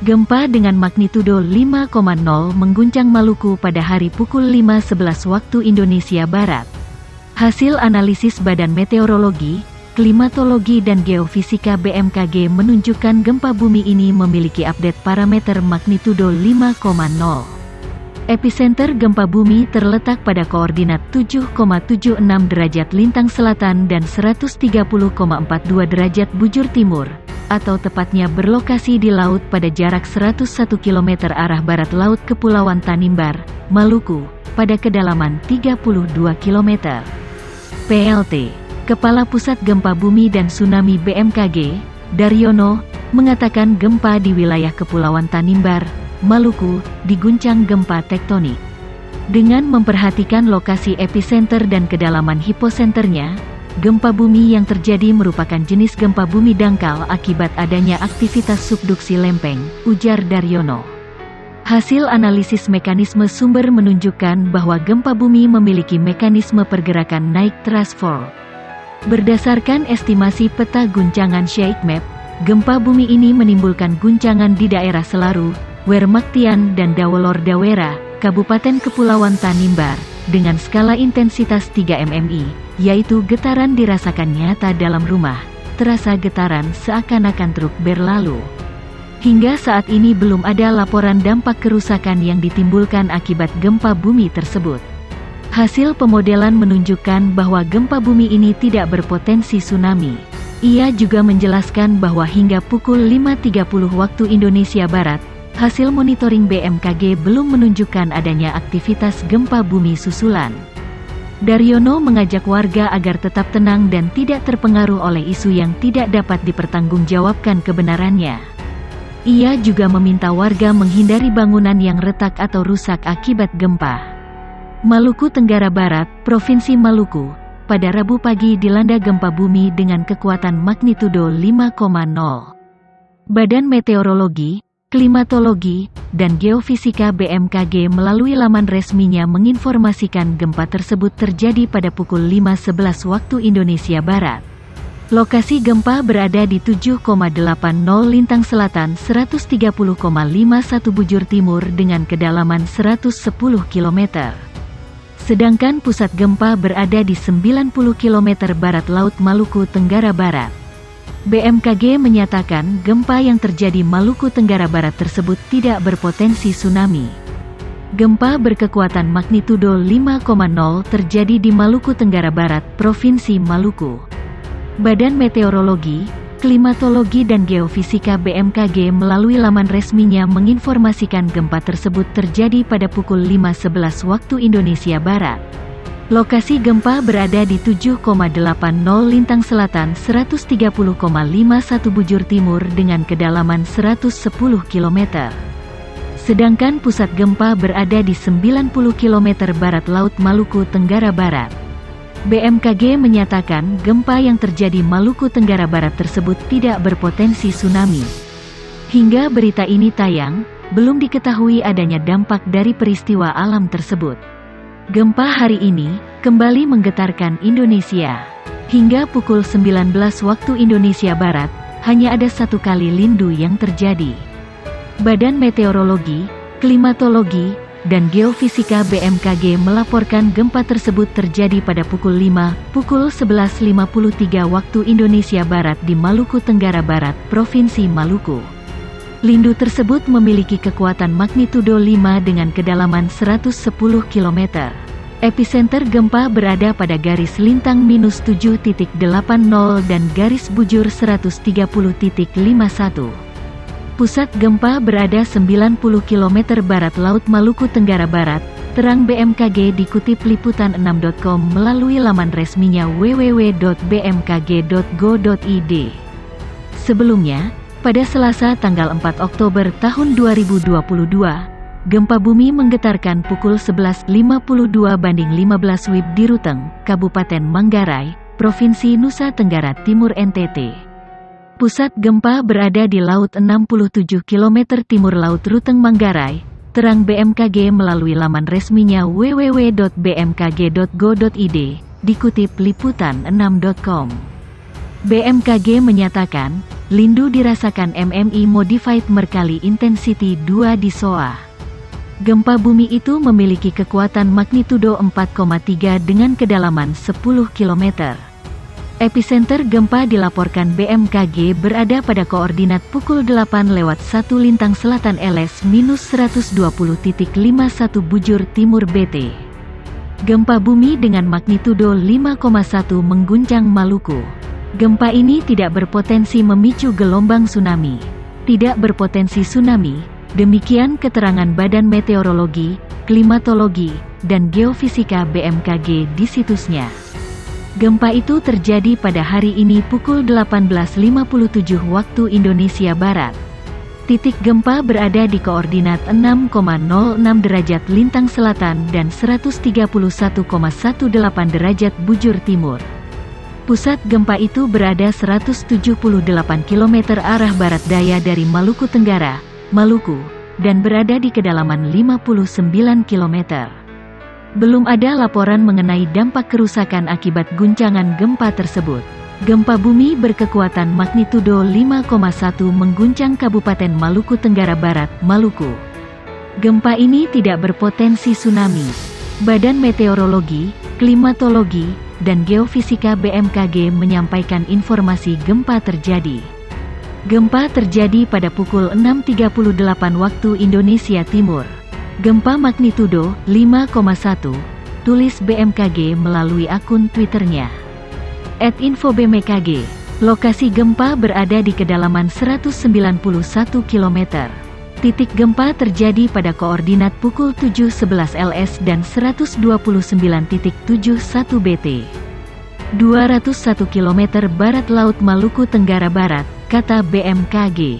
Gempa dengan magnitudo 5,0 mengguncang Maluku pada hari pukul 5.11 waktu Indonesia Barat. Hasil analisis Badan Meteorologi, Klimatologi dan Geofisika BMKG menunjukkan gempa bumi ini memiliki update parameter magnitudo 5,0. Epicenter gempa bumi terletak pada koordinat 7,76 derajat lintang selatan dan 130,42 derajat bujur timur, atau tepatnya berlokasi di laut pada jarak 101 km arah barat laut Kepulauan Tanimbar, Maluku, pada kedalaman 32 km. PLT, Kepala Pusat Gempa Bumi dan Tsunami BMKG, Daryono, mengatakan gempa di wilayah Kepulauan Tanimbar, Maluku, diguncang gempa tektonik. Dengan memperhatikan lokasi epicenter dan kedalaman hiposenternya, gempa bumi yang terjadi merupakan jenis gempa bumi dangkal akibat adanya aktivitas subduksi lempeng, ujar Daryono. Hasil analisis mekanisme sumber menunjukkan bahwa gempa bumi memiliki mekanisme pergerakan naik thrust fault. Berdasarkan estimasi peta guncangan seismik, gempa bumi ini menimbulkan guncangan di daerah Selaru, Wermaktian dan Dawolor Dawera, Kabupaten Kepulauan Tanimbar, dengan skala intensitas 3 mmi, yaitu getaran dirasakan nyata dalam rumah, terasa getaran seakan-akan truk berlalu. Hingga saat ini belum ada laporan dampak kerusakan yang ditimbulkan akibat gempa bumi tersebut. Hasil pemodelan menunjukkan bahwa gempa bumi ini tidak berpotensi tsunami. Ia juga menjelaskan bahwa hingga pukul 5.30 waktu Indonesia Barat, hasil monitoring BMKG belum menunjukkan adanya aktivitas gempa bumi susulan. Daryono mengajak warga agar tetap tenang dan tidak terpengaruh oleh isu yang tidak dapat dipertanggungjawabkan kebenarannya. Ia juga meminta warga menghindari bangunan yang retak atau rusak akibat gempa. Maluku Tenggara Barat, Provinsi Maluku, pada Rabu pagi dilanda gempa bumi dengan kekuatan magnitudo 5,0. Badan Meteorologi, Klimatologi, dan Geofisika BMKG melalui laman resminya menginformasikan gempa tersebut terjadi pada pukul 5.11 waktu Indonesia Barat. Lokasi gempa berada di 7,80 lintang selatan 130,51 bujur timur dengan kedalaman 110 km. Sedangkan pusat gempa berada di 90 km barat laut Maluku Tenggara Barat. BMKG menyatakan gempa yang terjadi Maluku Tenggara Barat tersebut tidak berpotensi tsunami. Gempa berkekuatan magnitudo 5,0 terjadi di Maluku Tenggara Barat, Provinsi Maluku. Badan Meteorologi, Klimatologi dan Geofisika BMKG melalui laman resminya menginformasikan gempa tersebut terjadi pada pukul 5.11 waktu Indonesia Barat. Lokasi gempa berada di 7,80 lintang selatan 130,51 bujur timur dengan kedalaman 110 km. Sedangkan pusat gempa berada di 90 km barat laut Maluku Tenggara Barat. BMKG menyatakan gempa yang terjadi Maluku Tenggara Barat tersebut tidak berpotensi tsunami. Hingga berita ini tayang, belum diketahui adanya dampak dari peristiwa alam tersebut. Gempa hari ini kembali menggetarkan Indonesia. Hingga pukul 19 waktu Indonesia Barat, hanya ada satu kali lindu yang terjadi. Badan Meteorologi, Klimatologi, dan Geofisika BMKG melaporkan gempa tersebut terjadi pada pukul 11.53 waktu Indonesia Barat di Maluku Tenggara Barat, Provinsi Maluku. Lindu tersebut memiliki kekuatan magnitudo 5 dengan kedalaman 110 km. Epicenter gempa berada pada garis lintang -7.80 dan garis bujur 130.51. Pusat gempa berada 90 km barat laut Maluku Tenggara Barat, terang BMKG dikutip liputan6.com melalui laman resminya www.bmkg.go.id. Sebelumnya, pada Selasa tanggal 4 Oktober tahun 2022, gempa bumi menggetarkan pukul 11.52/15 WIB di Ruteng, Kabupaten Manggarai, Provinsi Nusa Tenggara Timur NTT. Pusat gempa berada di laut 67 km timur laut Ruteng Manggarai, terang BMKG melalui laman resminya www.bmkg.go.id, dikutip liputan6.com. BMKG menyatakan, Lindu dirasakan MMI Modified Mercalli Intensity 2 di SOA. Gempa bumi itu memiliki kekuatan magnitudo 4,3 dengan kedalaman 10 km. Epicenter gempa dilaporkan BMKG berada pada koordinat pukul 8:01 lintang selatan LS-120.51 bujur timur BT. Gempa bumi dengan magnitudo 5,1 mengguncang Maluku. Gempa ini tidak berpotensi memicu gelombang tsunami. Tidak berpotensi tsunami, demikian keterangan Badan Meteorologi, Klimatologi, dan Geofisika BMKG di situsnya. Gempa itu terjadi pada hari ini pukul 18.57 waktu Indonesia Barat. Titik gempa berada di koordinat 6,06 derajat lintang selatan dan 131,18 derajat bujur timur. Pusat gempa itu berada 178 km arah barat daya dari Maluku Tenggara, Maluku, dan berada di kedalaman 59 km. Belum ada laporan mengenai dampak kerusakan akibat guncangan gempa tersebut. Gempa bumi berkekuatan magnitudo 5,1 mengguncang Kabupaten Maluku Tenggara Barat, Maluku. Gempa ini tidak berpotensi tsunami. Badan Meteorologi, Klimatologi, dan Geofisika BMKG menyampaikan informasi gempa terjadi. Gempa terjadi pada pukul 6.38 waktu Indonesia Timur. Gempa magnitudo 5,1, tulis BMKG melalui akun Twitternya. @infobmkg. Lokasi gempa berada di kedalaman 191 km. Titik gempa terjadi pada koordinat pukul 7.11 LS dan 129.71 BT. 201 km barat Laut Maluku Tenggara Barat, kata BMKG.